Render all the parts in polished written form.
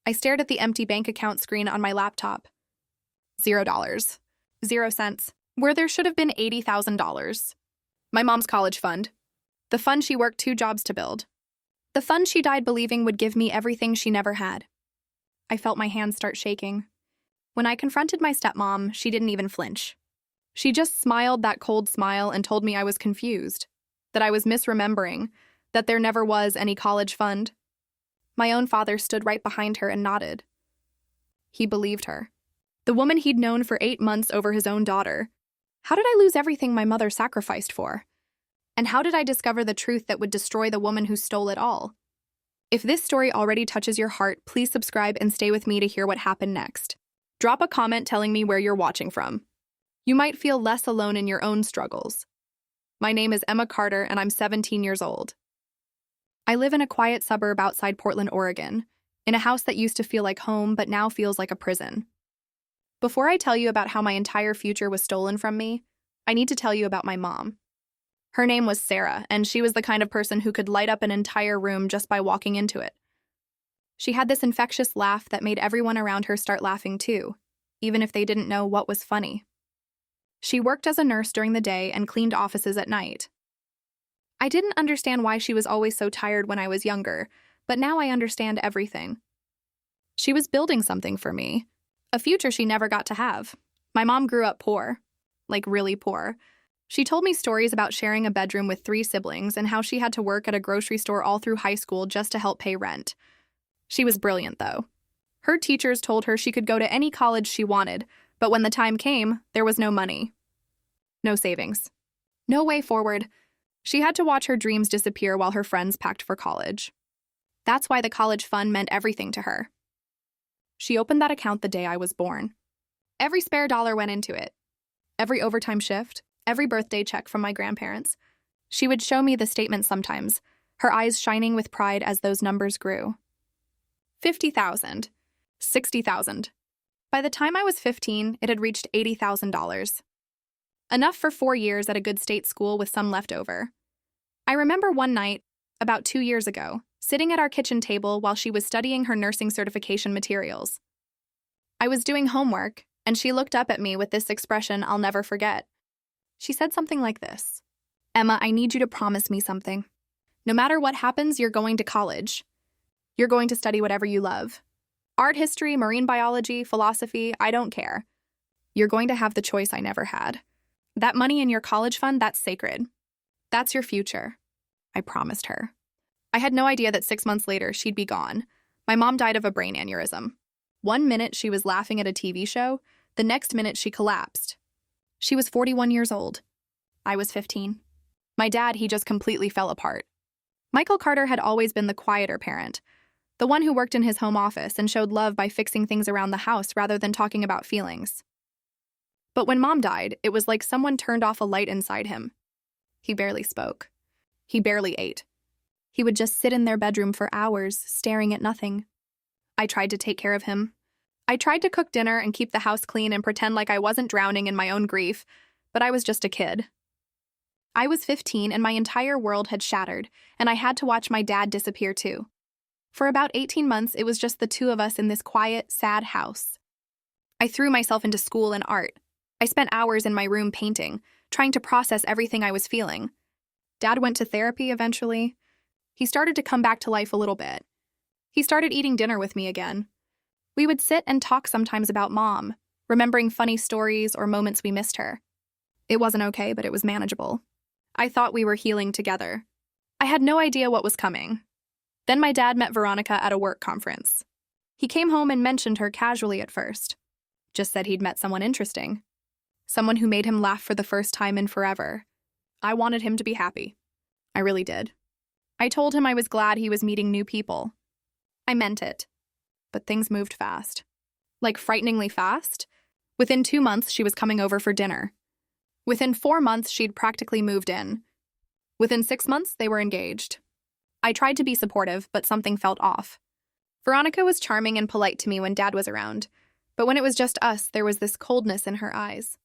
I stared at the empty bank account screen on my laptop. $0. 0 cents. Where there should have been $80,000. My mom's college fund. The fund she worked 2 jobs to build. The fund she died believing would give me everything she never had. I felt my hands start shaking. When I confronted my stepmom, she didn't even flinch. She just smiled that cold smile and told me I was confused, that I was misremembering, that there never was any college fund. My own father stood right behind her and nodded. He believed her. The woman he'd known for 8 months over his own daughter. How did I lose everything my mother sacrificed for? And how did I discover the truth that would destroy the woman who stole it all? If this story already touches your heart, please subscribe and stay with me to hear what happened next. Drop a comment telling me where you're watching from. You might feel less alone in your own struggles. My name is Emma Carter, and I'm 17 years old. I live in a quiet suburb outside Portland, Oregon, in a house that used to feel like home but now feels like a prison. Before I tell you about how my entire future was stolen from me, I need to tell you about my mom. Her name was Sarah, and she was the kind of person who could light up an entire room just by walking into it. She had this infectious laugh that made everyone around her start laughing too, even if they didn't know what was funny. She worked as a nurse during the day and cleaned offices at night. I didn't understand why she was always so tired when I was younger, but now I understand everything. She was building something for me, a future she never got to have. My mom grew up poor, like really poor. She told me stories about sharing a bedroom with 3 siblings and how she had to work at a grocery store all through high school just to help pay rent. She was brilliant, though. Her teachers told her she could go to any college she wanted, but when the time came, there was no money. No savings. No way forward. She had to watch her dreams disappear while her friends packed for college. That's why the college fund meant everything to her. She opened that account the day I was born. Every spare dollar went into it. Every overtime shift, every birthday check from my grandparents. She would show me the statement sometimes, her eyes shining with pride as those numbers grew. 50,000, 60,000. By the time I was 15, it had reached $80,000. Enough for 4 years at a good state school with some left over. I remember one night, about 2 years ago, sitting at our kitchen table while she was studying her nursing certification materials. I was doing homework, and she looked up at me with this expression I'll never forget. She said something like this: "Emma, I need you to promise me something. No matter what happens, you're going to college. You're going to study whatever you love. Art history, marine biology, philosophy, I don't care. You're going to have the choice I never had. That money in your college fund, that's sacred. That's your future." I promised her. I had no idea that 6 months later, she'd be gone. My mom died of a brain aneurysm. 1 minute she was laughing at a TV show, the next minute she collapsed. She was 41 years old. I was 15. My dad, he just completely fell apart. Michael Carter had always been the quieter parent, the one who worked in his home office and showed love by fixing things around the house rather than talking about feelings. But when Mom died, it was like someone turned off a light inside him. He barely spoke. He barely ate. He would just sit in their bedroom for hours, staring at nothing. I tried to take care of him. I tried to cook dinner and keep the house clean and pretend like I wasn't drowning in my own grief, but I was just a kid. I was 15 and my entire world had shattered, and I had to watch my dad disappear too. For about 18 months, it was just the 2 of us in this quiet, sad house. I threw myself into school and art. I spent hours in my room painting, trying to process everything I was feeling. Dad went to therapy eventually. He started to come back to life a little bit. He started eating dinner with me again. We would sit and talk sometimes about Mom, remembering funny stories or moments we missed her. It wasn't okay, but it was manageable. I thought we were healing together. I had no idea what was coming. Then my dad met Veronica at a work conference. He came home and mentioned her casually at first. Just said he'd met someone interesting. Someone who made him laugh for the first time in forever. I wanted him to be happy. I really did. I told him I was glad he was meeting new people. I meant it. But things moved fast. Like frighteningly fast. Within 2 months, she was coming over for dinner. Within 4 months, she'd practically moved in. Within 6 months, they were engaged. I tried to be supportive, but something felt off. Veronica was charming and polite to me when Dad was around, but when it was just us, there was this coldness in her eyes.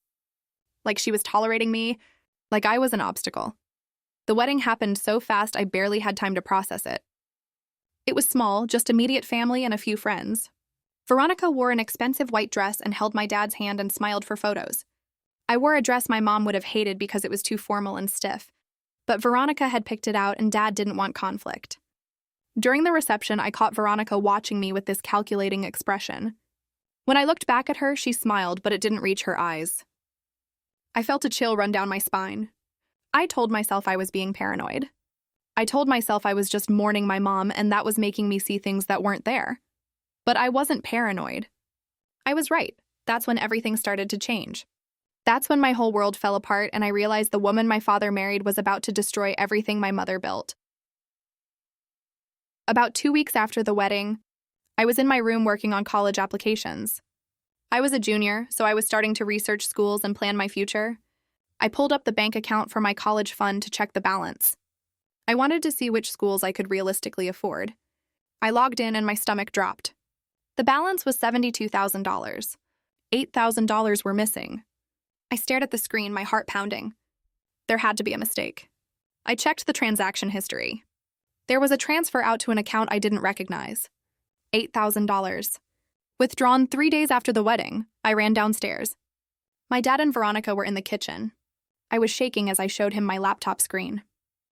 Like she was tolerating me, like I was an obstacle. The wedding happened so fast I barely had time to process it. It was small, just immediate family and a few friends. Veronica wore an expensive white dress and held my dad's hand and smiled for photos. I wore a dress my mom would have hated because it was too formal and stiff, but Veronica had picked it out and Dad didn't want conflict. During the reception, I caught Veronica watching me with this calculating expression. When I looked back at her, she smiled, but it didn't reach her eyes. I felt a chill run down my spine. I told myself I was being paranoid. I told myself I was just mourning my mom, and that was making me see things that weren't there. But I wasn't paranoid. I was right. That's when everything started to change. That's when my whole world fell apart and I realized the woman my father married was about to destroy everything my mother built. About 2 weeks after the wedding, I was in my room working on college applications. I was a junior, so I was starting to research schools and plan my future. I pulled up the bank account for my college fund to check the balance. I wanted to see which schools I could realistically afford. I logged in and my stomach dropped. The balance was $72,000. $8,000 were missing. I stared at the screen, my heart pounding. There had to be a mistake. I checked the transaction history. There was a transfer out to an account I didn't recognize. $8,000. Withdrawn 3 days after the wedding, I ran downstairs. My dad and Veronica were in the kitchen. I was shaking as I showed him my laptop screen.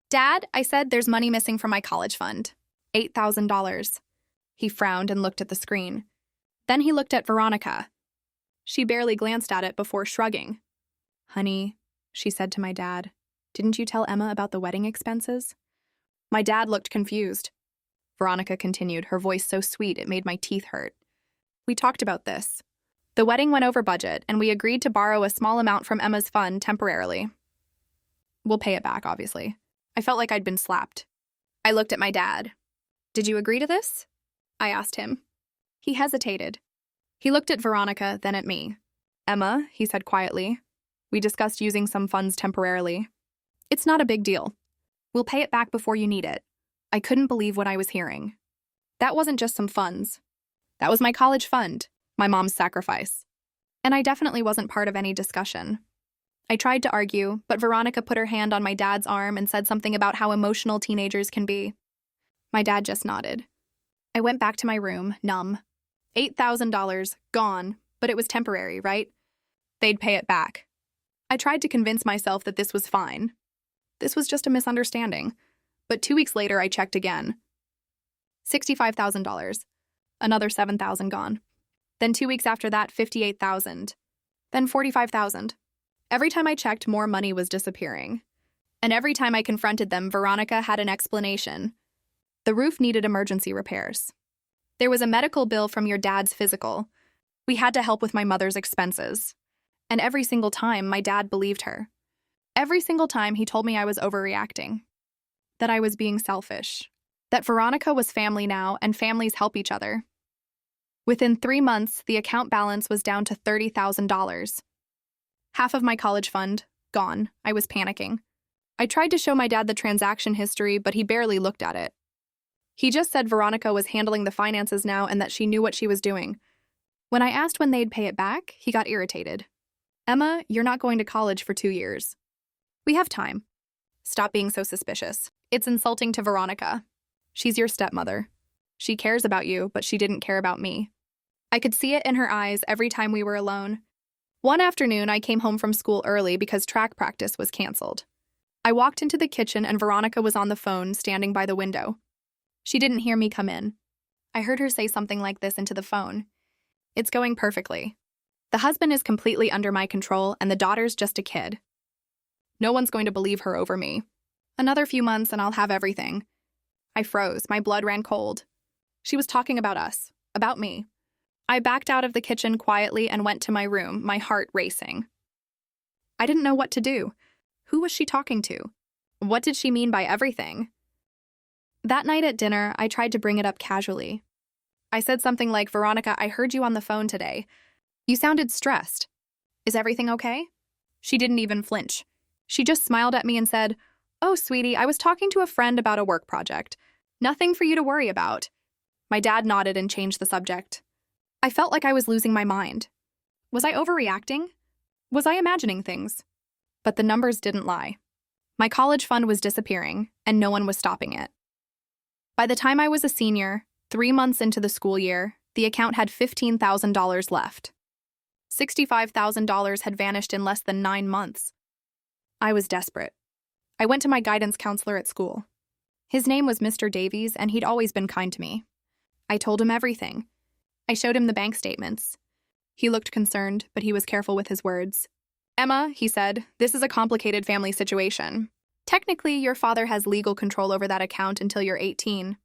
"Dad," I said, "there's money missing from my college fund. $8,000. He frowned and looked at the screen. Then he looked at Veronica. She barely glanced at it before shrugging. "Honey," she said to my dad, "didn't you tell Emma about the wedding expenses?" My dad looked confused. Veronica continued, her voice so sweet it made my teeth hurt. "We talked about this. The wedding went over budget, and we agreed to borrow a small amount from Emma's fund temporarily. We'll pay it back, obviously." I felt like I'd been slapped. I looked at my dad. "Did you agree to this?" I asked him. He hesitated. He looked at Veronica, then at me. "Emma," he said quietly, "we discussed using some funds temporarily. It's not a big deal. We'll pay it back before you need it." I couldn't believe what I was hearing. That wasn't just some funds. That was my college fund, my mom's sacrifice. And I definitely wasn't part of any discussion. I tried to argue, but Veronica put her hand on my dad's arm and said something about how emotional teenagers can be. My dad just nodded. I went back to my room, numb. $8,000, gone, but it was temporary, right? They'd pay it back. I tried to convince myself that this was fine. This was just a misunderstanding. But 2 weeks later, I checked again. $65,000. Another $7,000 gone. Then 2 weeks after that, $58,000. Then $45,000. Every time I checked, more money was disappearing. And every time I confronted them, Veronica had an explanation. The roof needed emergency repairs. There was a medical bill from your dad's physical. We had to help with my mother's expenses. And every single time, my dad believed her. Every single time, he told me I was overreacting. That I was being selfish. That Veronica was family now, and families help each other. Within 3 months, the account balance was down to $30,000. Half of my college fund, gone. I was panicking. I tried to show my dad the transaction history, but he barely looked at it. He just said Veronica was handling the finances now and that she knew what she was doing. When I asked when they'd pay it back, he got irritated. "Emma, you're not going to college for 2 years. We have time. Stop being so suspicious. It's insulting to Veronica. She's your stepmother. She cares about you, but she didn't care about me." I could see it in her eyes every time we were alone. One afternoon, I came home from school early because track practice was canceled. I walked into the kitchen and Veronica was on the phone, standing by the window. She didn't hear me come in. I heard her say something like this into the phone. "It's going perfectly. The husband is completely under my control and the daughter's just a kid. No one's going to believe her over me. Another few months and I'll have everything." I froze. My blood ran cold. She was talking about us, about me. I backed out of the kitchen quietly and went to my room, my heart racing. I didn't know what to do. Who was she talking to? What did she mean by everything? That night at dinner, I tried to bring it up casually. I said something like, "Veronica, I heard you on the phone today. You sounded stressed. Is everything okay?" She didn't even flinch. She just smiled at me and said, "Oh, sweetie, I was talking to a friend about a work project. Nothing for you to worry about." My dad nodded and changed the subject. I felt like I was losing my mind. Was I overreacting? Was I imagining things? But the numbers didn't lie. My college fund was disappearing, and no one was stopping it. By the time I was a senior, 3 months into the school year, the account had $15,000 left. $65,000 had vanished in less than 9 months. I was desperate. I went to my guidance counselor at school. His name was Mr. Davies, and he'd always been kind to me. I told him everything. I showed him the bank statements. He looked concerned, but he was careful with his words. "Emma," he said, "this is a complicated family situation. Technically, your father has legal control over that account until you're 18.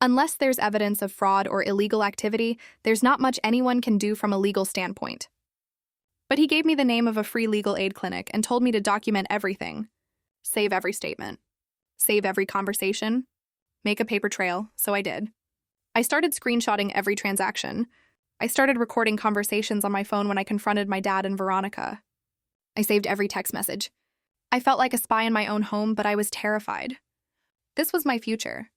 Unless there's evidence of fraud or illegal activity, there's not much anyone can do from a legal standpoint." But he gave me the name of a free legal aid clinic and told me to document everything. Save every statement. Save every conversation. Make a paper trail, so I did. I started screenshotting every transaction. I started recording conversations on my phone when I confronted my dad and Veronica. I saved every text message. I felt like a spy in my own home, but I was terrified. This was my future.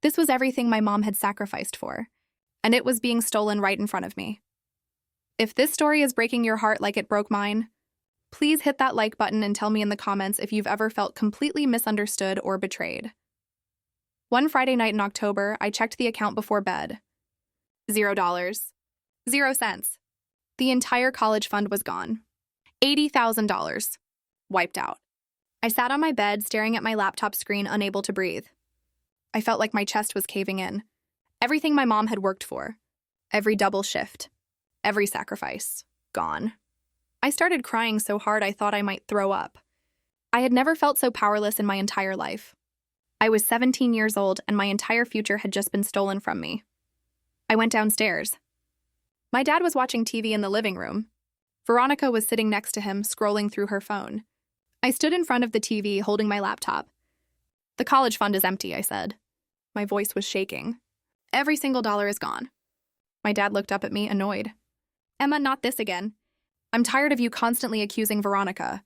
This was everything my mom had sacrificed for, and it was being stolen right in front of me. If this story is breaking your heart like it broke mine, please hit that like button and tell me in the comments if you've ever felt completely misunderstood or betrayed. One Friday night in October, I checked the account before bed. $0. 0 cents. The entire college fund was gone. $80,000. Wiped out. I sat on my bed, staring at my laptop screen, unable to breathe. I felt like my chest was caving in. Everything my mom had worked for. Every double shift. Every sacrifice. Gone. I started crying so hard I thought I might throw up. I had never felt so powerless in my entire life. I was 17 years old, and my entire future had just been stolen from me. I went downstairs. My dad was watching TV in the living room. Veronica was sitting next to him, scrolling through her phone. I stood in front of the TV, holding my laptop. "The college fund is empty," I said. My voice was shaking. "Every single dollar is gone." My dad looked up at me, annoyed. "Emma, not this again. I'm tired of you constantly accusing Veronica."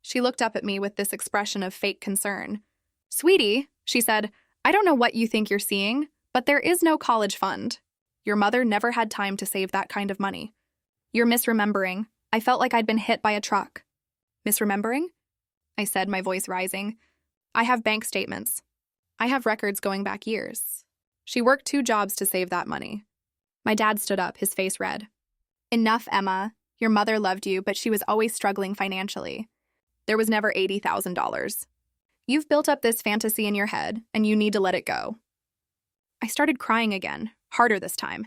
She looked up at me with this expression of fake concern. "Sweetie," she said, "I don't know what you think you're seeing, but there is no college fund. Your mother never had time to save that kind of money. You're misremembering. I felt like I'd been hit by a truck." "Misremembering?" I said, my voice rising. "I have bank statements. I have records going back years. She worked 2 jobs to save that money." My dad stood up, his face red. "Enough, Emma. Your mother loved you, but she was always struggling financially. There was never $80,000. You've built up this fantasy in your head, and you need to let it go." I started crying again, harder this time.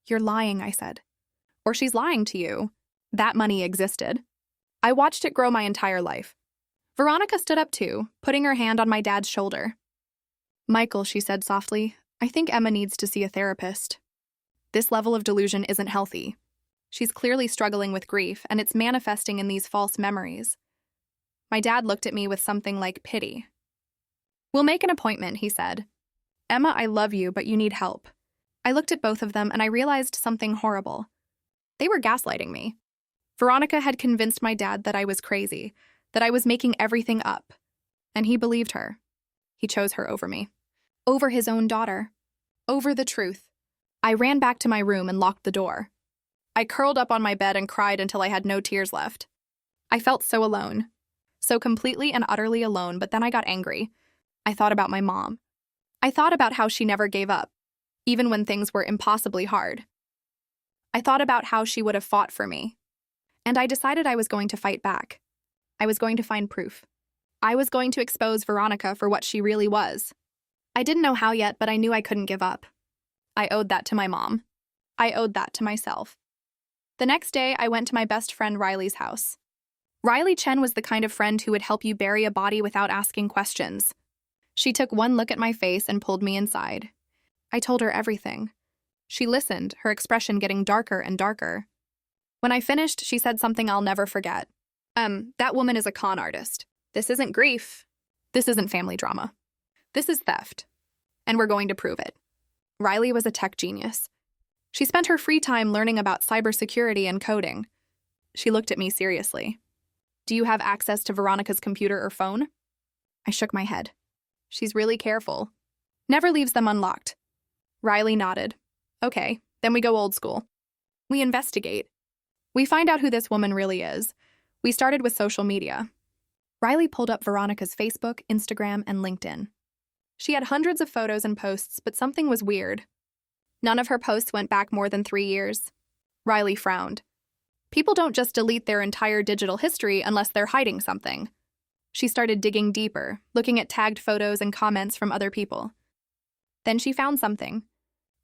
"You're lying," I said. "Or she's lying to you. That money existed. I watched it grow my entire life." Veronica stood up too, putting her hand on my dad's shoulder. "Michael," she said softly, "I think Emma needs to see a therapist. This level of delusion isn't healthy. She's clearly struggling with grief, and it's manifesting in these false memories." My dad looked at me with something like pity. "We'll make an appointment," he said. "Emma, I love you, but you need help." I looked at both of them, and I realized something horrible. They were gaslighting me. Veronica had convinced my dad that I was crazy, that I was making everything up. And he believed her. He chose her over me. Over his own daughter. Over the truth. I ran back to my room and locked the door. I curled up on my bed and cried until I had no tears left. I felt so alone. So completely and utterly alone, but then I got angry. I thought about my mom. I thought about how she never gave up, even when things were impossibly hard. I thought about how she would have fought for me. And I decided I was going to fight back. I was going to find proof. I was going to expose Veronica for what she really was. I didn't know how yet, but I knew I couldn't give up. I owed that to my mom. I owed that to myself. The next day, I went to my best friend Riley's house. Riley Chen was the kind of friend who would help you bury a body without asking questions. She took one look at my face and pulled me inside. I told her everything. She listened, her expression getting darker and darker. When I finished, she said something I'll never forget. That woman is a con artist. This isn't grief. This isn't family drama. This is theft. And we're going to prove it." Riley was a tech genius. She spent her free time learning about cybersecurity and coding. She looked at me seriously. "Do you have access to Veronica's computer or phone?" I shook my head. "She's really careful. Never leaves them unlocked." Riley nodded. "Okay, then we go old school. We investigate. We find out who this woman really is. We started with social media." Riley pulled up Veronica's Facebook, Instagram, and LinkedIn. She had hundreds of photos and posts, but something was weird. None of her posts went back more than 3 years. Riley frowned. People don't just delete their entire digital history unless they're hiding something. She started digging deeper, looking at tagged photos and comments from other people. Then she found something.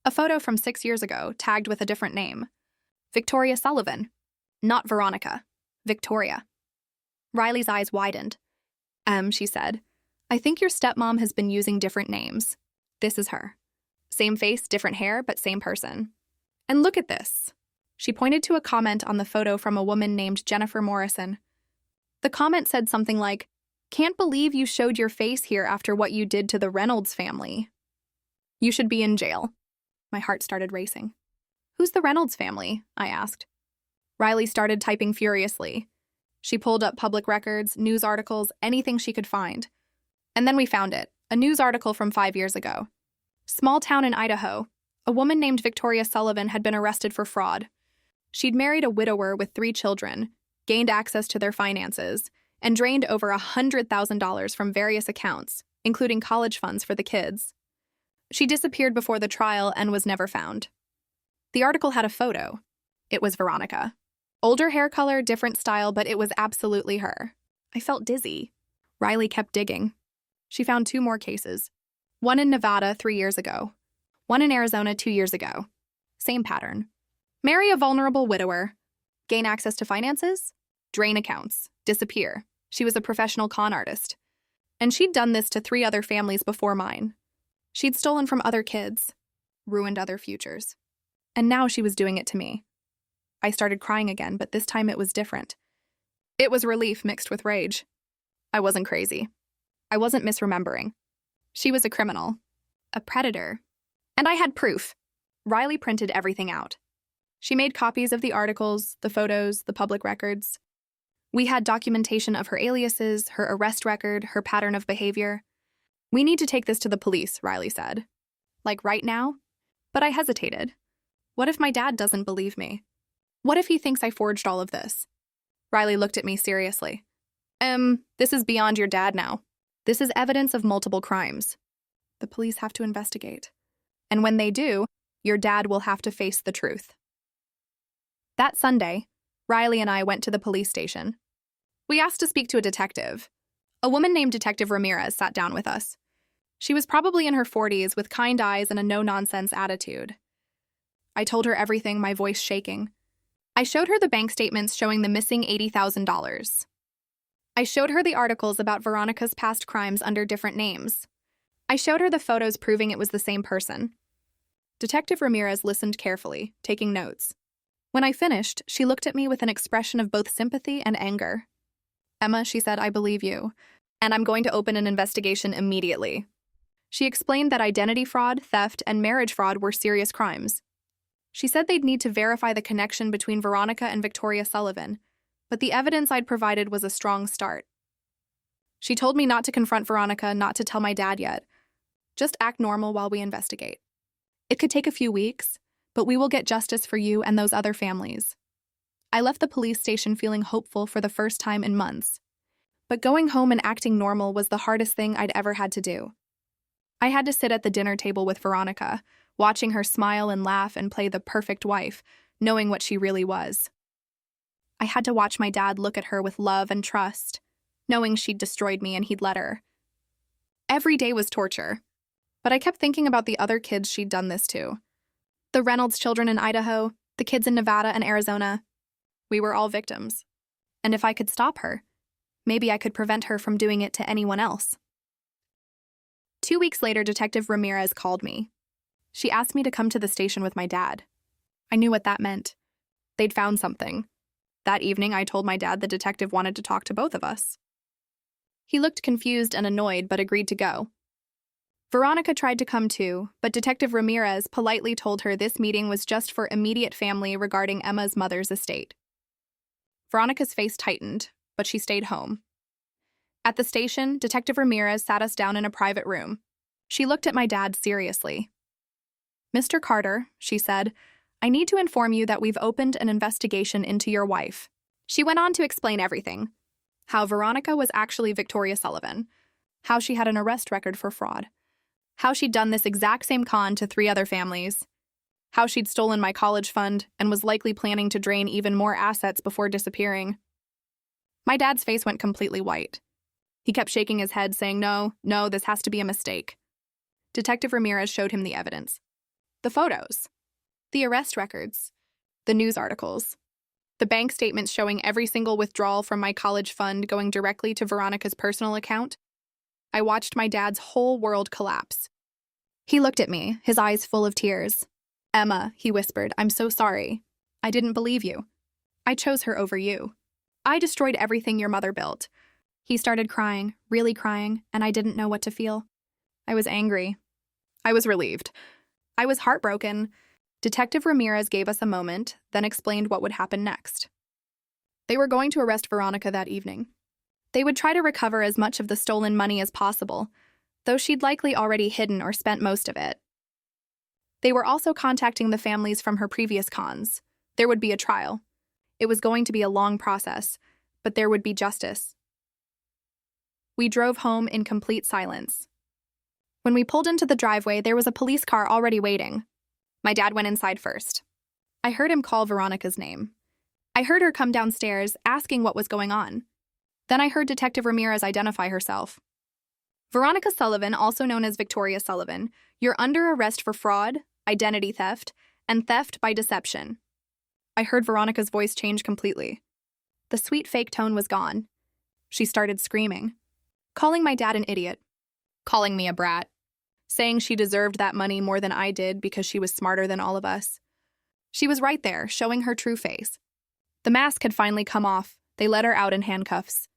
A photo from 6 years ago, tagged with a different name. Victoria Sullivan. Not Veronica. Victoria. Riley's eyes widened. She said, I think your stepmom has been using different names. This is her. Same face, different hair, but same person. And look at this. She pointed to a comment on the photo from a woman named Jennifer Morrison. The comment said something like, Can't believe you showed your face here after what you did to the Reynolds family. You should be in jail. My heart started racing. Who's the Reynolds family? I asked. Riley started typing furiously. She pulled up public records, news articles, anything she could find. And then we found it, a news article from 5 years ago. Small town in Idaho, a woman named Victoria Sullivan had been arrested for fraud. She'd married a widower with 3 children, gained access to their finances, and drained over $100,000 from various accounts, including college funds for the kids. She disappeared before the trial and was never found. The article had a photo. It was Veronica. Older hair color, different style, but it was absolutely her. I felt dizzy. Riley kept digging. She found 2 more cases. One in Nevada 3 years ago. One in Arizona 2 years ago. Same pattern. Marry a vulnerable widower. Gain access to finances. Drain accounts. Disappear. She was a professional con artist. And she'd done this to 3 other families before mine. She'd stolen from other kids. Ruined other futures. And now she was doing it to me. I started crying again, but this time it was different. It was relief mixed with rage. I wasn't crazy. I wasn't misremembering. She was a criminal. A predator. And I had proof. Riley printed everything out. She made copies of the articles, the photos, the public records. We had documentation of her aliases, her arrest record, her pattern of behavior. We need to take this to the police, Riley said. Like right now? But I hesitated. What if my dad doesn't believe me? What if he thinks I forged all of this? Riley looked at me seriously. This is beyond your dad now. This is evidence of multiple crimes. The police have to investigate. And when they do, your dad will have to face the truth. That Sunday, Riley and I went to the police station. We asked to speak to a detective. A woman named Detective Ramirez sat down with us. She was probably in her 40s with kind eyes and a no-nonsense attitude. I told her everything, my voice shaking. I showed her the bank statements showing the missing $80,000. I showed her the articles about Veronica's past crimes under different names. I showed her the photos proving it was the same person. Detective Ramirez listened carefully, taking notes. When I finished, she looked at me with an expression of both sympathy and anger. Emma, she said, I believe you, and I'm going to open an investigation immediately. She explained that identity fraud, theft, and marriage fraud were serious crimes. She said they'd need to verify the connection between Veronica and Victoria Sullivan, but the evidence I'd provided was a strong start. She told me not to confront Veronica, not to tell my dad yet. Just act normal while we investigate. It could take a few weeks, but we will get justice for you and those other families. I left the police station feeling hopeful for the first time in months. But going home and acting normal was the hardest thing I'd ever had to do. I had to sit at the dinner table with Veronica, watching her smile and laugh and play the perfect wife, knowing what she really was. I had to watch my dad look at her with love and trust, knowing she'd destroyed me and he'd let her. Every day was torture, but I kept thinking about the other kids she'd done this to. The Reynolds children in Idaho, the kids in Nevada and Arizona. We were all victims. And if I could stop her, maybe I could prevent her from doing it to anyone else. 2 weeks later, Detective Ramirez called me. She asked me to come to the station with my dad. I knew what that meant. They'd found something. That evening, I told my dad the detective wanted to talk to both of us. He looked confused and annoyed, but agreed to go. Veronica tried to come too, but Detective Ramirez politely told her this meeting was just for immediate family regarding Emma's mother's estate. Veronica's face tightened, but she stayed home. At the station, Detective Ramirez sat us down in a private room. She looked at my dad seriously. Mr. Carter, she said, I need to inform you that we've opened an investigation into your wife. She went on to explain everything. How Veronica was actually Victoria Sullivan. How she had an arrest record for fraud. How she'd done this exact same con to 3 other families. How she'd stolen my college fund and was likely planning to drain even more assets before disappearing. My dad's face went completely white. He kept shaking his head, saying, "No, this has to be a mistake." Detective Ramirez showed him the evidence. The photos. The arrest records. The news articles. The bank statements showing every single withdrawal from my college fund going directly to Veronica's personal account. I watched my dad's whole world collapse. He looked at me, his eyes full of tears. "Emma," he whispered, "I'm so sorry. I didn't believe you. I chose her over you. I destroyed everything your mother built." He started crying, really crying, and I didn't know what to feel. I was angry. I was relieved. I was heartbroken. Detective Ramirez gave us a moment, then explained what would happen next. They were going to arrest Veronica that evening. They would try to recover as much of the stolen money as possible, though she'd likely already hidden or spent most of it. They were also contacting the families from her previous cons. There would be a trial. It was going to be a long process, but there would be justice. We drove home in complete silence. When we pulled into the driveway, there was a police car already waiting. My dad went inside first. I heard him call Veronica's name. I heard her come downstairs, asking what was going on. Then I heard Detective Ramirez identify herself. "Veronica Sullivan, also known as Victoria Sullivan, you're under arrest for fraud, identity theft, and theft by deception." I heard Veronica's voice change completely. The sweet fake tone was gone. She started screaming, calling my dad an idiot, calling me a brat, saying she deserved that money more than I did because she was smarter than all of us. She was right there, showing her true face. The mask had finally come off. They let her out in handcuffs.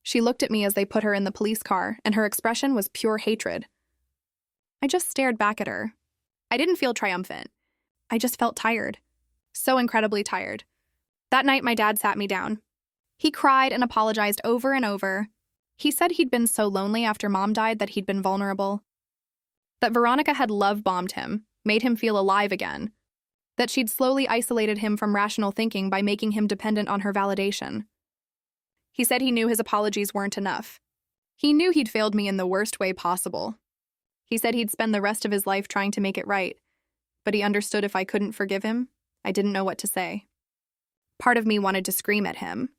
She looked at me as they put her in the police car, and her expression was pure hatred. I just stared back at her. I didn't feel triumphant. I just felt tired. So incredibly tired. That night, my dad sat me down. He cried and apologized over and over. He said he'd been so lonely after Mom died that he'd been vulnerable. That Veronica had love-bombed him, made him feel alive again. That she'd slowly isolated him from rational thinking by making him dependent on her validation. He said he knew his apologies weren't enough. He knew he'd failed me in the worst way possible. He said he'd spend the rest of his life trying to make it right, but he understood if I couldn't forgive him, I didn't know what to say. Part of me wanted to scream at him.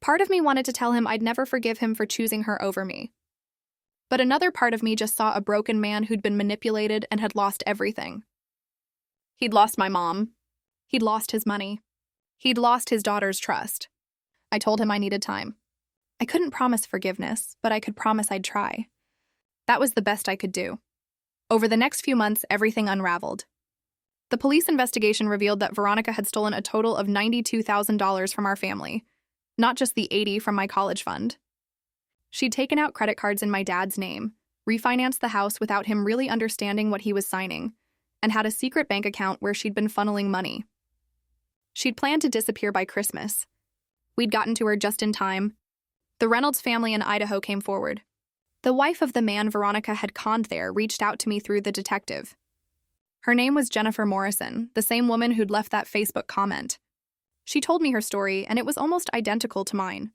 Part of me wanted to tell him I'd never forgive him for choosing her over me. But another part of me just saw a broken man who'd been manipulated and had lost everything. He'd lost my mom. He'd lost his money. He'd lost his daughter's trust. I told him I needed time. I couldn't promise forgiveness, but I could promise I'd try. That was the best I could do. Over the next few months, everything unraveled. The police investigation revealed that Veronica had stolen a total of $92,000 from our family, not just the $80,000 from my college fund. She'd taken out credit cards in my dad's name, refinanced the house without him really understanding what he was signing, and had a secret bank account where she'd been funneling money. She'd planned to disappear by Christmas. We'd gotten to her just in time. The Reynolds family in Idaho came forward. The wife of the man Veronica had conned there reached out to me through the detective. Her name was Jennifer Morrison, the same woman who'd left that Facebook comment. She told me her story, and it was almost identical to mine.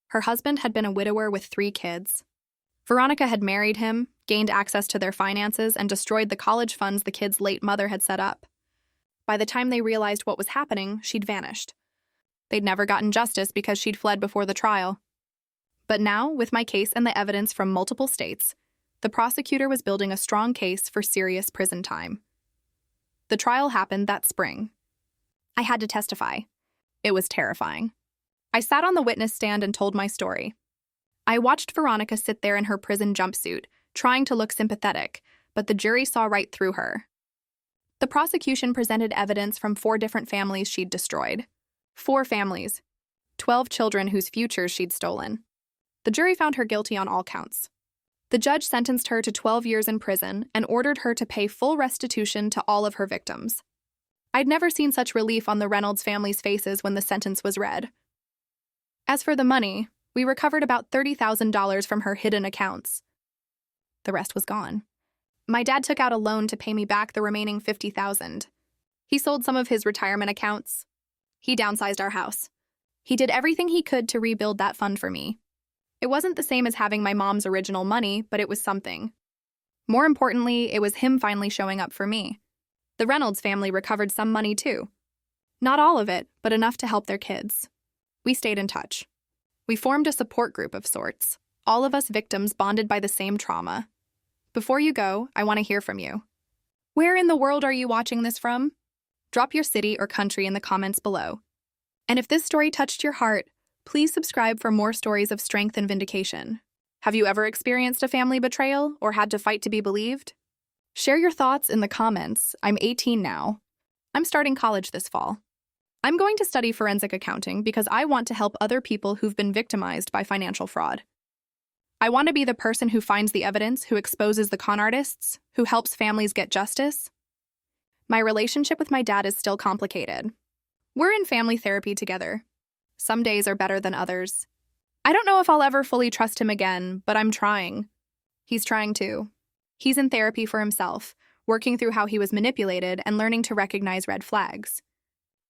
Her husband had been a widower with 3 kids. Veronica had married him, gained access to their finances, and destroyed the college funds the kids' late mother had set up. By the time they realized what was happening, she'd vanished. They'd never gotten justice because she'd fled before the trial. But now, with my case and the evidence from multiple states, the prosecutor was building a strong case for serious prison time. The trial happened that spring. I had to testify. It was terrifying. I sat on the witness stand and told my story. I watched Veronica sit there in her prison jumpsuit, trying to look sympathetic, but the jury saw right through her. The prosecution presented evidence from 4 different families she'd destroyed. 4 families, 12 children whose futures she'd stolen. The jury found her guilty on all counts. The judge sentenced her to 12 years in prison and ordered her to pay full restitution to all of her victims. I'd never seen such relief on the Reynolds family's faces when the sentence was read. As for the money, we recovered about $30,000 from her hidden accounts. The rest was gone. My dad took out a loan to pay me back the remaining $50,000. He sold some of his retirement accounts. He downsized our house. He did everything he could to rebuild that fund for me. It wasn't the same as having my mom's original money, but it was something. More importantly, it was him finally showing up for me. The Reynolds family recovered some money too. Not all of it, but enough to help their kids. We stayed in touch. We formed a support group of sorts, all of us victims bonded by the same trauma. Before you go, I want to hear from you. Where in the world are you watching this from? Drop your city or country in the comments below. And if this story touched your heart, please subscribe for more stories of strength and vindication. Have you ever experienced a family betrayal or had to fight to be believed? Share your thoughts in the comments. I'm 18 now. I'm starting college this fall. I'm going to study forensic accounting because I want to help other people who've been victimized by financial fraud. I want to be the person who finds the evidence, who exposes the con artists, who helps families get justice. My relationship with my dad is still complicated. We're in family therapy together. Some days are better than others. I don't know if I'll ever fully trust him again, but I'm trying. He's trying too. He's in therapy for himself, working through how he was manipulated and learning to recognize red flags.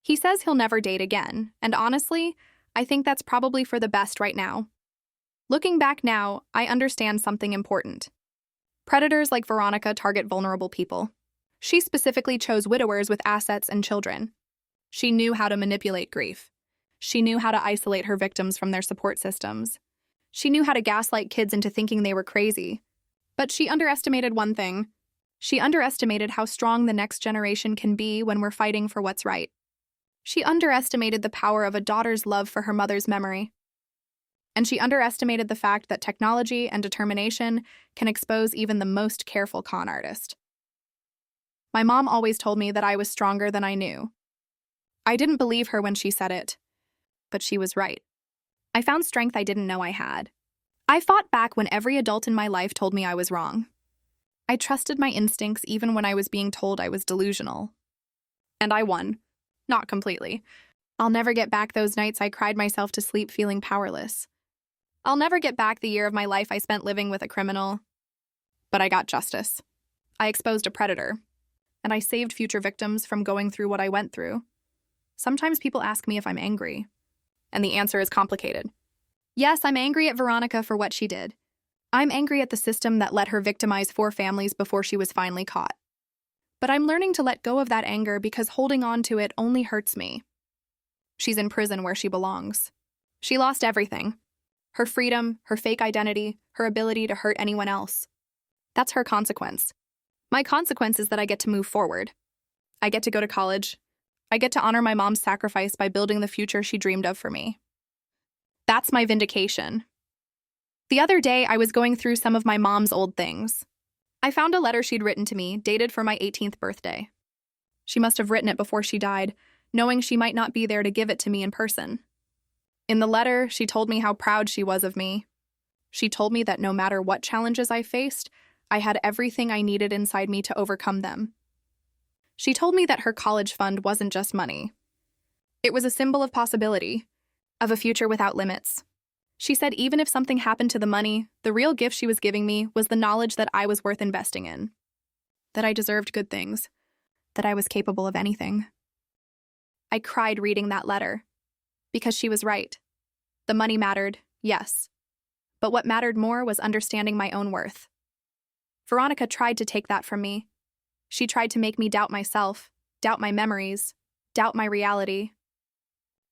He says he'll never date again, and honestly, I think that's probably for the best right now. Looking back now, I understand something important. Predators like Veronica target vulnerable people. She specifically chose widowers with assets and children. She knew how to manipulate grief. She knew how to isolate her victims from their support systems. She knew how to gaslight kids into thinking they were crazy. But she underestimated one thing. She underestimated how strong the next generation can be when we're fighting for what's right. She underestimated the power of a daughter's love for her mother's memory. And she underestimated the fact that technology and determination can expose even the most careful con artist. My mom always told me that I was stronger than I knew. I didn't believe her when she said it, but she was right. I found strength I didn't know I had. I fought back when every adult in my life told me I was wrong. I trusted my instincts even when I was being told I was delusional. And I won. Not completely. I'll never get back those nights I cried myself to sleep feeling powerless. I'll never get back the year of my life I spent living with a criminal. But I got justice. I exposed a predator. And I saved future victims from going through what I went through. Sometimes people ask me if I'm angry. And the answer is complicated. Yes, I'm angry at Veronica for what she did. I'm angry at the system that let her victimize 4 families before she was finally caught. But I'm learning to let go of that anger because holding on to it only hurts me. She's in prison where she belongs. She lost everything. Her freedom, her fake identity, her ability to hurt anyone else. That's her consequence. My consequence is that I get to move forward. I get to go to college. I get to honor my mom's sacrifice by building the future she dreamed of for me. That's my vindication. The other day, I was going through some of my mom's old things. I found a letter she'd written to me, dated for my 18th birthday. She must have written it before she died, knowing she might not be there to give it to me in person. In the letter, she told me how proud she was of me. She told me that no matter what challenges I faced, I had everything I needed inside me to overcome them. She told me that her college fund wasn't just money. It was a symbol of possibility, of a future without limits. She said even if something happened to the money, the real gift she was giving me was the knowledge that I was worth investing in, that I deserved good things, that I was capable of anything. I cried reading that letter, because she was right. The money mattered, yes, but what mattered more was understanding my own worth. Veronica tried to take that from me. She tried to make me doubt myself, doubt my memories, doubt my reality.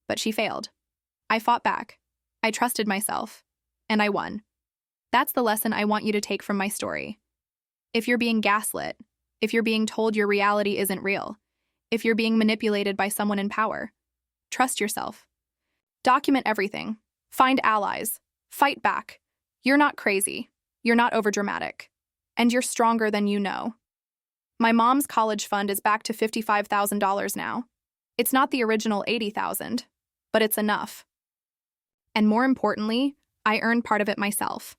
But she failed. I fought back. I trusted myself. And I won. That's the lesson I want you to take from my story. If you're being gaslit, if you're being told your reality isn't real, if you're being manipulated by someone in power, trust yourself. Document everything. Find allies. Fight back. You're not crazy. You're not overdramatic. And you're stronger than you know. My mom's college fund is back to $55,000 now. It's not the original $80,000, but it's enough. And more importantly, I earned part of it myself.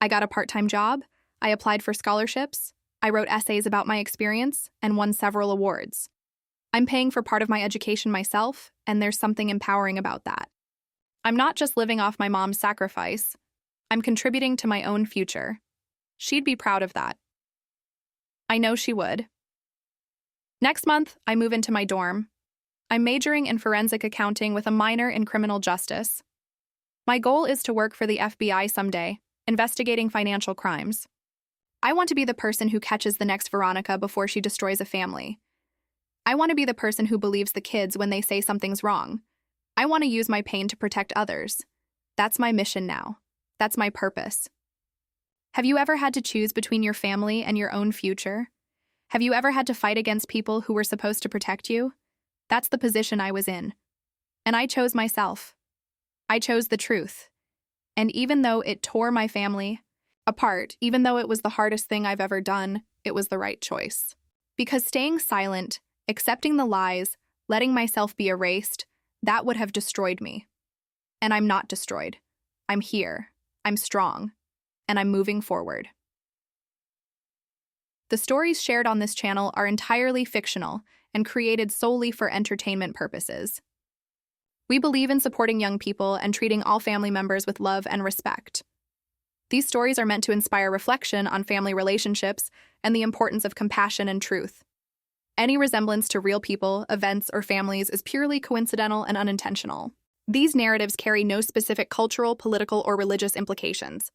I got a part-time job, I applied for scholarships, I wrote essays about my experience, and won several awards. I'm paying for part of my education myself, and there's something empowering about that. I'm not just living off my mom's sacrifice, I'm contributing to my own future. She'd be proud of that. I know she would. Next month, I move into my dorm. I'm majoring in forensic accounting with a minor in criminal justice. My goal is to work for the FBI someday, investigating financial crimes. I want to be the person who catches the next Veronica before she destroys a family. I want to be the person who believes the kids when they say something's wrong. I want to use my pain to protect others. That's my mission now. That's my purpose. Have you ever had to choose between your family and your own future? Have you ever had to fight against people who were supposed to protect you? That's the position I was in. And I chose myself. I chose the truth. And even though it tore my family apart, even though it was the hardest thing I've ever done, it was the right choice. Because staying silent, accepting the lies, letting myself be erased, that would have destroyed me. And I'm not destroyed. I'm here. I'm strong. And I'm moving forward. The stories shared on this channel are entirely fictional and created solely for entertainment purposes. We believe in supporting young people and treating all family members with love and respect. These stories are meant to inspire reflection on family relationships and the importance of compassion and truth. Any resemblance to real people, events, or families is purely coincidental and unintentional. These narratives carry no specific cultural, political, or religious implications.